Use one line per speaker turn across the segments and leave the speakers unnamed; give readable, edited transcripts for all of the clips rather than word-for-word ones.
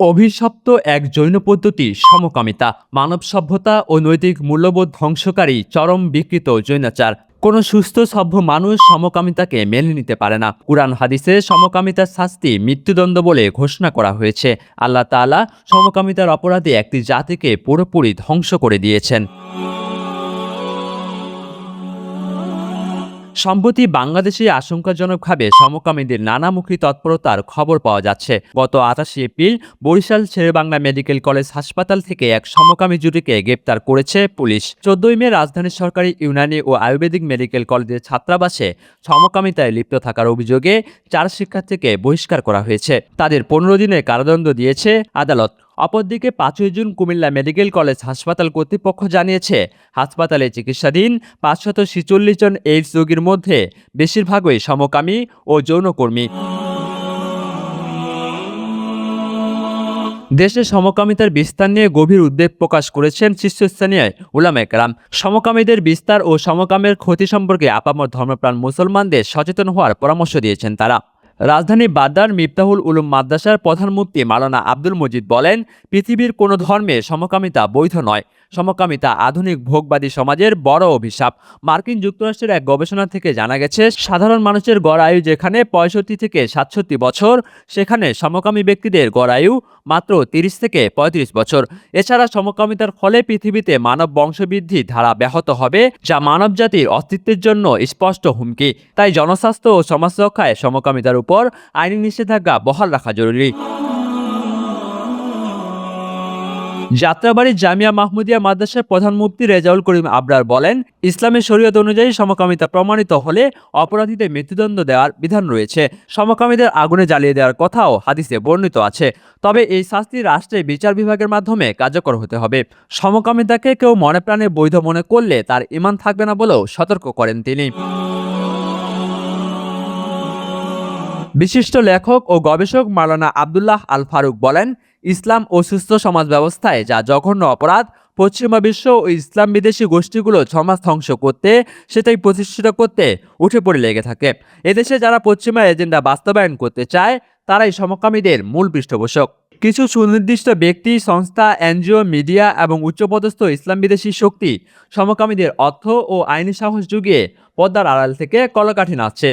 অভিশপ্ত এক জৈন পদ্ধতি সমকামিতা, মানব সভ্যতা ও নৈতিক মূল্যবোধ ধ্বংসকারী চরম বিকৃত জৈনাচার। কোনো সুস্থ সভ্য মানুষ সমকামিতাকে মেনে নিতে পারে না। কুরআন হাদিসে সমকামিতার শাস্তি মৃত্যুদণ্ড বলে ঘোষণা করা হয়েছে। আল্লাহ তাআলা সমকামিতার অপরাধে একটি জাতিকে পুরোপুরি ধ্বংস করে দিয়েছেন। সম্প্রতি বাংলাদেশে আশঙ্কাজনকভাবে সমকামীদের নানামুখী তৎপরতার খবর পাওয়া যাচ্ছে। গত 28 April Barishal Sher-e-Bangla medical college হাসপাতাল থেকে এক সমকামী জুটিকে গ্রেপ্তার করেছে পুলিশ। 14 মে রাজধানীর সরকারি ইউনানি ও আয়ুর্বেদিক মেডিকেল কলেজের ছাত্রাবাসে সমকামিতায় লিপ্ত থাকার অভিযোগে 4 শিক্ষার্থীকে বহিষ্কার করা হয়েছে। তাদের 15 দিনের কারাদণ্ড দিয়েছে আদালত। অপরদিকে 5 জুন কুমিল্লা মেডিকেল কলেজ হাসপাতাল কর্তৃপক্ষ জানিয়েছে, হাসপাতালে চিকিৎসাধীন 546 জন এইডস রোগীর মধ্যে বেশিরভাগই সমকামী ও যৌনকর্মী। দেশে সমকামিতার বিস্তার নিয়ে গভীর উদ্বেগ প্রকাশ করেছেন শীর্ষস্থানীয় উলামায়ে কেরাম। সমকামীদের বিস্তার ও সমকামের ক্ষতি সম্পর্কে আপামর ধর্মপ্রাণ মুসলমানদের সচেতন হওয়ার পরামর্শ দিয়েছেন তারা। রাজধানী বাড্ডার মিফতাহুল উলুম মাদ্রাসার প্রধান মুফতি মাওলানা আব্দুল মজিদ বলেন, পৃথিবীর কোনো ধর্মে সমকামিতা বৈধ নয়। সমকামিতা আধুনিক ভোগবাদী সমাজের বড় অভিশাপ। মার্কিন যুক্তরাষ্ট্রের এক গবেষণা থেকে জানা গেছে, সাধারণ মানুষের গড় আয়ু যেখানে 65 থেকে 67 বছর, সেখানে সমকামী ব্যক্তিদের গড় আয়ু মাত্র 30 থেকে 35 বছর। এছাড়া সমকামিতার ফলে পৃথিবীতে মানব বংশবৃদ্ধি ধারা ব্যাহত হবে, যা মানবজাতির অস্তিত্বের জন্য স্পষ্ট হুমকি। তাই জনস্বাস্থ্য ও সমাজ রক্ষায় সমকামিতার উপর আইনি নিষেধাজ্ঞা বহাল রাখা জরুরি। যাত্রাবাড়ী জামিয়া মাহমুদিয়া মাদ্রাসার প্রধান মুফতি রেজাউল করিম আবরার বলেন, ইসলামের শরীয়ত অনুযায়ী সমকামিতা প্রমাণিত হলে অপরাধীদের মৃত্যুদণ্ড দেওয়ার বিধান রয়েছে। সমকামীদের আগুনে জ্বালিয়ে দেওয়ার কথাও হাদিসে বর্ণিত আছে। তবে এই শাস্তি রাষ্ট্রের বিচার বিভাগের মাধ্যমে কার্যকর হতে হবে। সমকামিতাকে কেউ মনে প্রাণে বৈধ মনে করলে তার ঈমান থাকবে না বলেও সতর্ক করেন তিনি। বিশিষ্ট লেখক ও গবেষক মাওলানা আব্দুল্লাহ আল ফারুক বলেন, ইসলাম ও সুস্থ সমাজ ব্যবস্থায় যা জঘন্য অপরাধ, পশ্চিমা বিশ্ব ও ইসলাম বিদেশি গোষ্ঠীগুলো সমাজ ধ্বংস করতে, সেটাই প্রতিষ্ঠিত করতে উঠে পড়ে লেগে থাকে। এদেশে যারা পশ্চিমা এজেন্ডা বাস্তবায়ন করতে চায়, তারাই সমকামীদের মূল পৃষ্ঠপোষক। কিছু সুনির্দিষ্ট ব্যক্তি, সংস্থা, এনজিও, মিডিয়া এবং উচ্চপদস্থ ইসলাম বিদেশি শক্তি সমকামীদের অর্থ ও আইনি সাহস জুগিয়ে পর্দার আড়াল থেকে কলকাঠি নাড়ছে।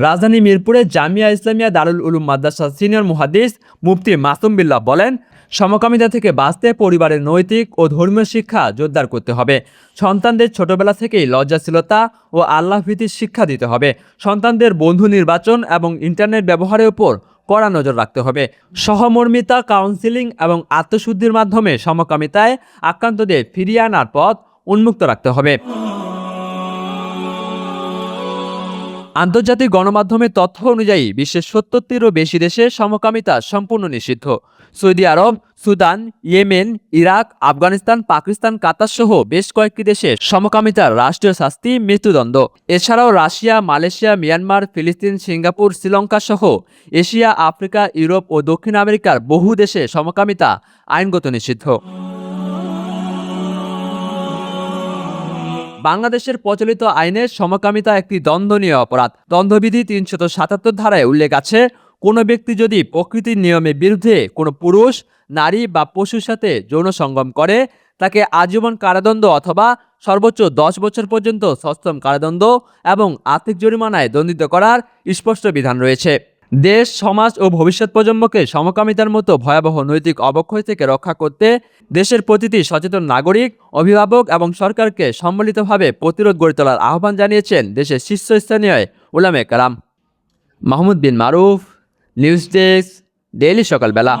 রাজধানী মিরপুরে জামিয়া ইসলামিয়া দারুল উলুম মাদ্রাসার সিনিয়র মুহাদ্দিস মুফতি মাসুম বিল্লাহ বলেন, সমকামিতা থেকে বাঁচতে পরিবারের নৈতিক ও ধর্মীয় শিক্ষা জোরদার করতে হবে। সন্তানদের ছোটবেলা থেকেই লজ্জাশীলতা ও আল্লাহভীতির শিক্ষা দিতে হবে। সন্তানদের বন্ধু নির্বাচন এবং ইন্টারনেট ব্যবহারের উপর কড়া নজর রাখতে হবে। সহমর্মিতা, কাউন্সিলিং এবং আত্মশুদ্ধির মাধ্যমে সমকামিতায় আক্রান্তদের ফিরিয়ে আনার পথ উন্মুক্ত রাখতে হবে। আন্তর্জাতিক গণমাধ্যমের তথ্য অনুযায়ী বিশ্বের 70টিরও বেশি দেশে সমকামিতা সম্পূর্ণ নিষিদ্ধ। Saudi Arab, Sudan, Yemen, Iraq, Afghanistan, Pakistan, Qatar সহ বেশ কয়েকটি দেশে সমকামিতার রাষ্ট্রীয় শাস্তি মৃত্যুদণ্ড। এছাড়াও রাশিয়া, মালয়েশিয়া, মিয়ানমার, ফিলিস্তিন, সিঙ্গাপুর, শ্রীলঙ্কা সহ এশিয়া, আফ্রিকা, ইউরোপ ও দক্ষিণ আমেরিকার বহু দেশে সমকামিতা আইনগত নিষিদ্ধ। বাংলাদেশের প্রচলিত আইনে সমকামিতা একটি দণ্ডনীয় অপরাধ। দণ্ডবিধি 377 ধারায় উল্লেখ আছে, কোনো ব্যক্তি যদি প্রকৃতির নিয়মের বিরুদ্ধে কোনো পুরুষ, নারী বা পশুর সাথে যৌন সঙ্গম করে, তাকে আজীবন কারাদণ্ড অথবা সর্বোচ্চ 10 বছর পর্যন্ত সশ্রম কারাদণ্ড এবং আর্থিক জরিমানায় দণ্ডিত করার স্পষ্ট বিধান রয়েছে। দেশ, সমাজ ও ভবিষ্যৎ প্রজন্মকে সমকামিতার মতো ভয়াবহ নৈতিক অবক্ষয় থেকে রক্ষা করতে দেশের প্রতিটি সচেতন নাগরিক, অভিভাবক এবং সরকারকে সম্মিলিতভাবে প্রতিরোধ গড়ে তোলার আহ্বান জানিয়েছেন দেশের শীর্ষস্থানীয় উলামায়ে কেরাম। মাহমুদ বিন মারুফ, নিউজ ডেস্ক, ডেইলি সকালবেলা।